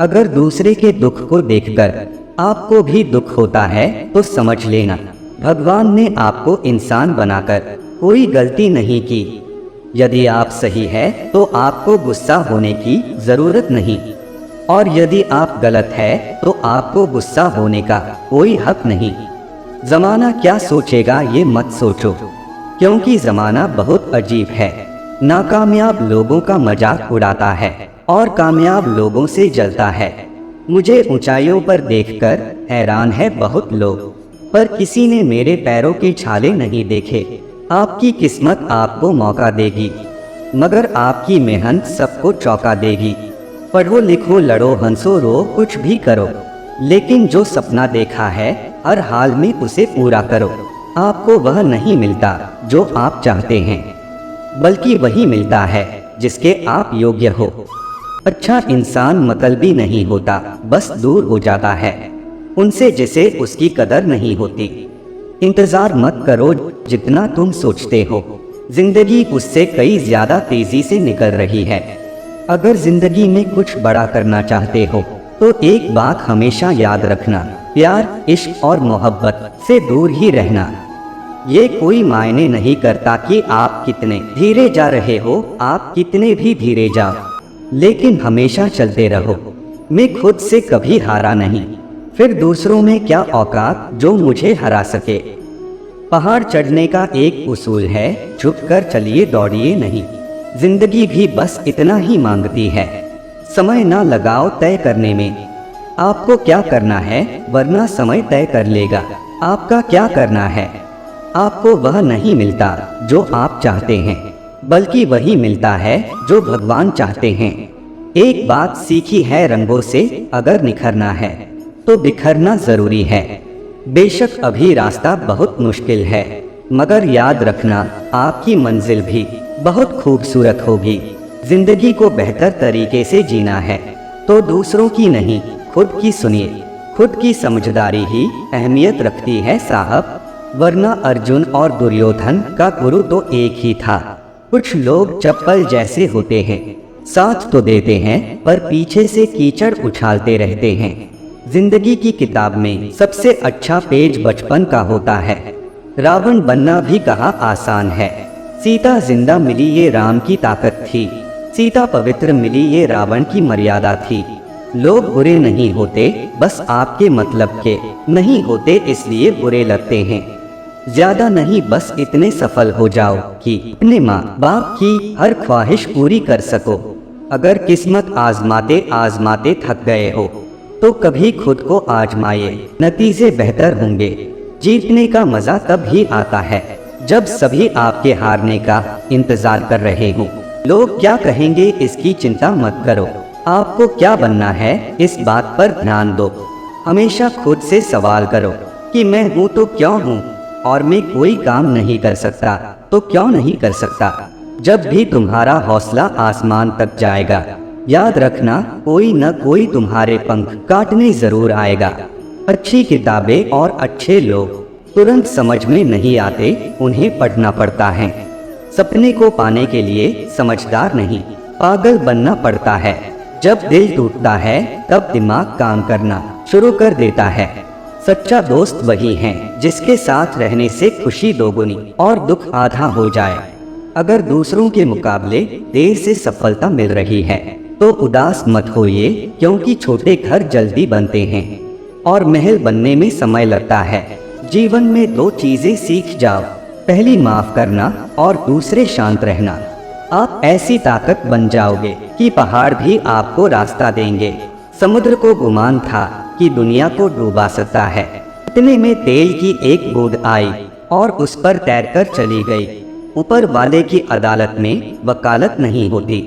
अगर दूसरे के दुख को देखकर आपको भी दुख होता है तो समझ लेना भगवान ने आपको इंसान बनाकर कोई गलती नहीं की। यदि आप सही है तो आपको गुस्सा होने की जरूरत नहीं, और यदि आप गलत है तो आपको गुस्सा होने का कोई हक नहीं। जमाना क्या सोचेगा ये मत सोचो, क्योंकि जमाना बहुत अजीब है। नाकामयाब लोगों का मजाक उड़ाता है और कामयाब लोगों से जलता है। मुझे ऊंचाइयों पर देखकर हैरान है बहुत लोग, पर किसी ने मेरे पैरों के छाले नहीं देखे। आपकी किस्मत आपको मौका देगी, मगर आपकी मेहनत सबको चौंका देगी। पढ़ो लिखो लड़ो हंसो रो कुछ भी करो, लेकिन जो सपना देखा है हर हाल में उसे पूरा करो। आपको वह नहीं मिलता जो आप चाहते हैं, बल्कि वही मिलता है जिसके आप योग्य हो। अच्छा इंसान मतलबी नहीं होता, बस दूर हो जाता है उनसे जिसे उसकी कदर नहीं होती। इंतजार मत करो जितना तुम सोचते हो, जिंदगी उससे कई ज्यादा तेजी से निकल रही है। अगर जिंदगी में कुछ बड़ा करना चाहते हो तो एक बात हमेशा याद रखना, प्यार इश्क और मोहब्बत से दूर ही रहना। ये कोई मायने नहीं करता कि आप कितने धीरे जा रहे हो, आप कितने भी धीरे जाओ, लेकिन हमेशा चलते रहो। मैं खुद से कभी हारा नहीं, फिर दूसरों में क्या औकात जो मुझे हरा सके। पहाड़ चढ़ने का एक उसूल है, झुककर चलिए दौड़िए नहीं। जिंदगी भी बस इतना ही मांगती है, समय ना लगाओ तय करने में आपको क्या करना है, वरना समय तय कर लेगा आपका क्या करना है। आपको वह नहीं मिलता जो आप चाहते हैं, बल्कि वही मिलता है जो भगवान चाहते हैं। एक बात सीखी है, रंगों से अगर निखरना है तो बिखरना जरूरी है। बेशक अभी रास्ता बहुत मुश्किल है, मगर याद रखना आपकी मंजिल भी बहुत खूबसूरत होगी। जिंदगी को बेहतर तरीके से जीना है तो दूसरों की नहीं खुद की सुनिए। खुद की समझदारी ही अहमियत रखती है साहब, वरना अर्जुन और दुर्योधन का गुरु तो एक ही था। कुछ लोग चप्पल जैसे होते हैं, साथ तो देते हैं पर पीछे से कीचड़ उछालते रहते हैं। जिंदगी की किताब में सबसे अच्छा पेज बचपन का होता है। रावण बनना भी कहा आसान है, सीता जिंदा मिली ये राम की ताकत थी। सीता पवित्र मिली ये रावण की मर्यादा थी। लोग बुरे नहीं होते, बस आपके मतलब के नहीं होते इसलिए बुरे लगते हैं। ज्यादा नहीं, बस इतने सफल हो जाओ कि अपने माँ बाप की हर ख्वाहिश पूरी कर सको। अगर किस्मत आजमाते आजमाते थक गए हो तो कभी खुद को आजमाइए, नतीजे बेहतर होंगे। जीतने का मजा तब ही आता है जब सभी आपके हारने का इंतजार कर रहे हों। लोग क्या कहेंगे इसकी चिंता मत करो, आपको क्या बनना है इस बात पर ध्यान दो। हमेशा खुद से सवाल करो कि मैं हूँ तो क्यों हूँ, और मैं कोई काम नहीं कर सकता तो क्यों नहीं कर सकता। जब भी तुम्हारा हौसला आसमान तक जाएगा, याद रखना कोई न कोई तुम्हारे पंख काटने जरूर आएगा। अच्छी किताबें और अच्छे लोग तुरंत समझ में नहीं आते, उन्हें पढ़ना पड़ता है। सपने को पाने के लिए समझदार नहीं पागल बनना पड़ता है। जब दिल टूटता है तब दिमाग काम करना शुरू कर देता है। सच्चा दोस्त वही है जिसके साथ रहने से खुशी दोगुनी और दुख आधा हो जाए। अगर दूसरों के मुकाबले देर से सफलता मिल रही है तो उदास मत होइए, क्योंकि छोटे घर जल्दी बनते हैं और महल बनने में समय लगता है। जीवन में दो चीजें सीख जाओ, पहली माफ करना और दूसरे शांत रहना। आप ऐसी ताकत बन जाओगे कि पहाड़ भी आपको रास्ता देंगे। समुद्र को गुमान था कि दुनिया को डूबा सकता है, इतने में तेल की एक बूंद आई और उस पर तैरकर चली गई। ऊपर वाले की अदालत में वकालत नहीं होती,